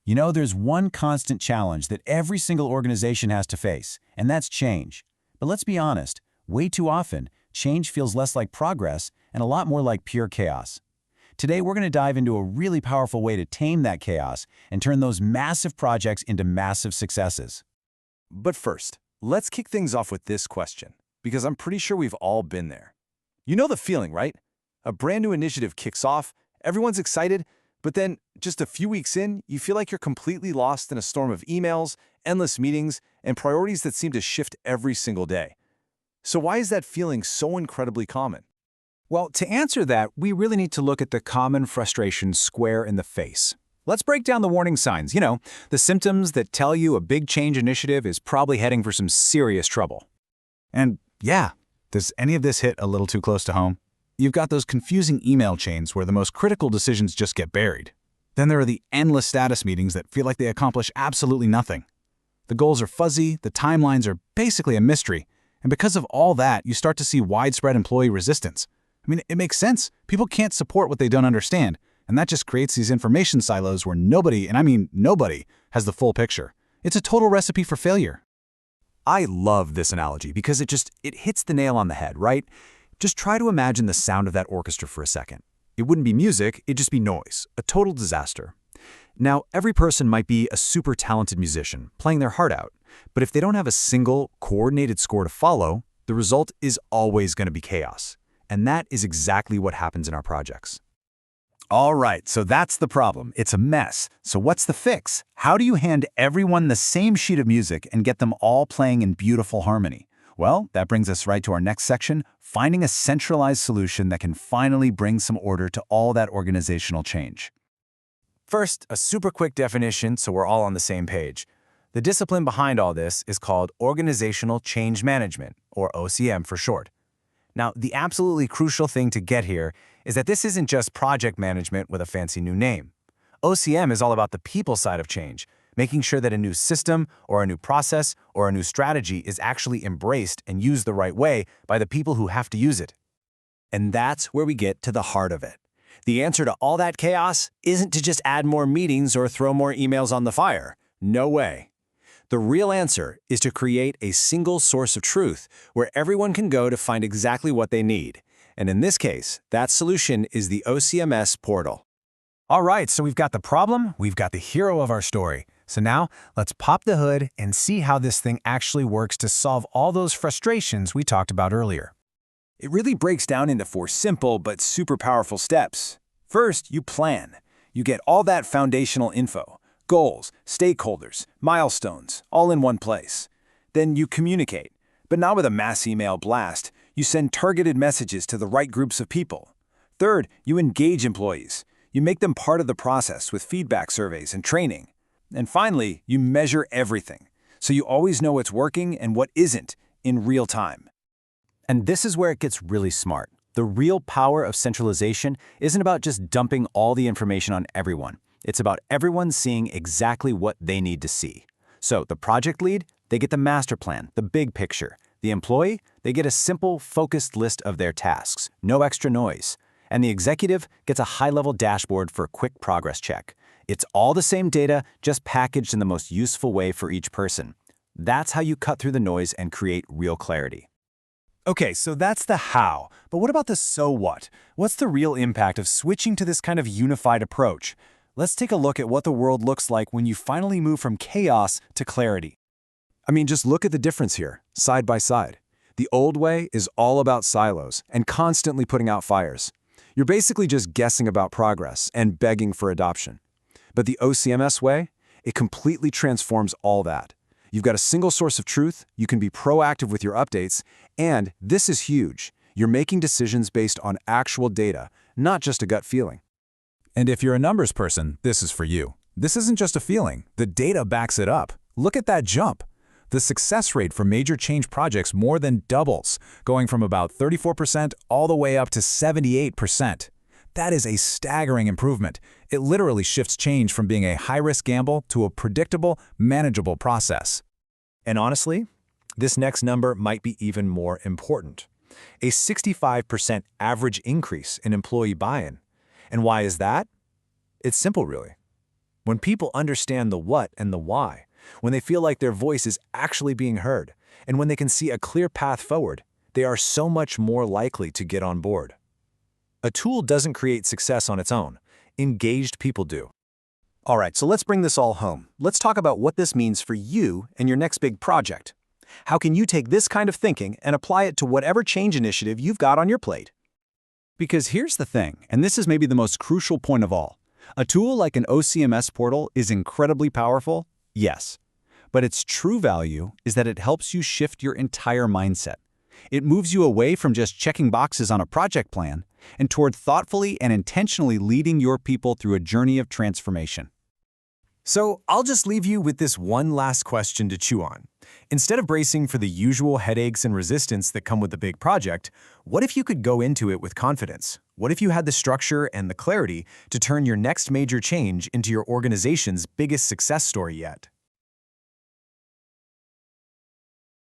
You know, there's one constant challenge that every single organization has to face, and that's change. But let's be honest, way too often, change feels less like progress and a lot more like pure chaos. Today, we're going to dive into a really powerful way to tame that chaos and turn those massive projects into massive successes. But first, let's kick things off with this question, because I'm pretty sure we've all been there. You know the feeling, right? A brand new initiative kicks off, everyone's excited, but then just a few weeks in, you feel like you're completely lost in a storm of emails, endless meetings, and priorities that seem to shift every single day. So why is that feeling so incredibly common? Well, to answer that, we really need to look at the common frustration square in the face. Let's break down the warning signs, the symptoms that tell you a big change initiative is probably heading for some serious trouble. And yeah, does any of this hit a little too close to home? You've got those confusing email chains where the most critical decisions just get buried. Then there are the endless status meetings that feel like they accomplish absolutely nothing. The goals are fuzzy, the timelines are basically a mystery, and because of all that, you start to see widespread employee resistance. I mean, it makes sense. People can't support what they don't understand, and that just creates these information silos where nobody, and I mean nobody, has the full picture. It's a total recipe for failure. I love this analogy because it hits the nail on the head, right? Just try to imagine the sound of that orchestra for a second. It wouldn't be music, it'd just be noise, a total disaster. Now, every person might be a super talented musician, playing their heart out, but if they don't have a single, coordinated score to follow, the result is always going to be chaos. And that is exactly what happens in our projects. All right, so that's the problem. It's a mess. So what's the fix? How do you hand everyone the same sheet of music and get them all playing in beautiful harmony? Well, that brings us right to our next section, finding a centralized solution that can finally bring some order to all that organizational change. First, a super quick definition so we're all on the same page. The discipline behind all this is called Organizational Change Management, or OCM for short. Now, the absolutely crucial thing to get here is that this isn't just project management with a fancy new name. OCM is all about the people side of change, making sure that a new system or a new process or a new strategy is actually embraced and used the right way by the people who have to use it. And that's where we get to the heart of it. The answer to all that chaos isn't to just add more meetings or throw more emails on the fire. No way. The real answer is to create a single source of truth where everyone can go to find exactly what they need. And in this case, that solution is the OCMS portal. All right, so we've got the problem, we've got the hero of our story. So now, let's pop the hood and see how this thing actually works to solve all those frustrations we talked about earlier. It really breaks down into 4 simple but super powerful steps. First, you plan. You get all that foundational info, goals, stakeholders, milestones, all in one place. Then you communicate, but not with a mass email blast. You send targeted messages to the right groups of people. Third, you engage employees. You make them part of the process with feedback surveys and training. And finally, you measure everything, so you always know what's working and what isn't in real time. And this is where it gets really smart. The real power of centralization isn't about just dumping all the information on everyone. It's about everyone seeing exactly what they need to see. So the project lead, they get the master plan, the big picture. The employee, they get a simple, focused list of their tasks, no extra noise. And the executive gets a high-level dashboard for a quick progress check. It's all the same data, just packaged in the most useful way for each person. That's how you cut through the noise and create real clarity. Okay, so that's the how, but what about the so what? What's the real impact of switching to this kind of unified approach? Let's take a look at what the world looks like when you finally move from chaos to clarity. I mean, just look at the difference here, side by side. The old way is all about silos and constantly putting out fires. You're basically just guessing about progress and begging for adoption. But the OCMS way, it completely transforms all that. You've got a single source of truth, you can be proactive with your updates, and this is huge. You're making decisions based on actual data, not just a gut feeling. And if you're a numbers person, this is for you. This isn't just a feeling. The data backs it up. Look at that jump. The success rate for major change projects more than doubles, going from about 34% all the way up to 78%. That is a staggering improvement. It literally shifts change from being a high-risk gamble to a predictable, manageable process. And honestly, this next number might be even more important. A 65% average increase in employee buy-in. And why is that? It's simple, really. When people understand the what and the why, when they feel like their voice is actually being heard, and when they can see a clear path forward, they are so much more likely to get on board. A tool doesn't create success on its own. Engaged people do. All right, so let's bring this all home. Let's talk about what this means for you and your next big project. How can you take this kind of thinking and apply it to whatever change initiative you've got on your plate? Because here's the thing, and this is maybe the most crucial point of all. A tool like an OCMS portal is incredibly powerful, yes. But its true value is that it helps you shift your entire mindset. It moves you away from just checking boxes on a project plan and toward thoughtfully and intentionally leading your people through a journey of transformation. So I'll just leave you with this one last question to chew on. Instead of bracing for the usual headaches and resistance that come with the big project, what if you could go into it with confidence? What if you had the structure and the clarity to turn your next major change into your organization's biggest success story yet?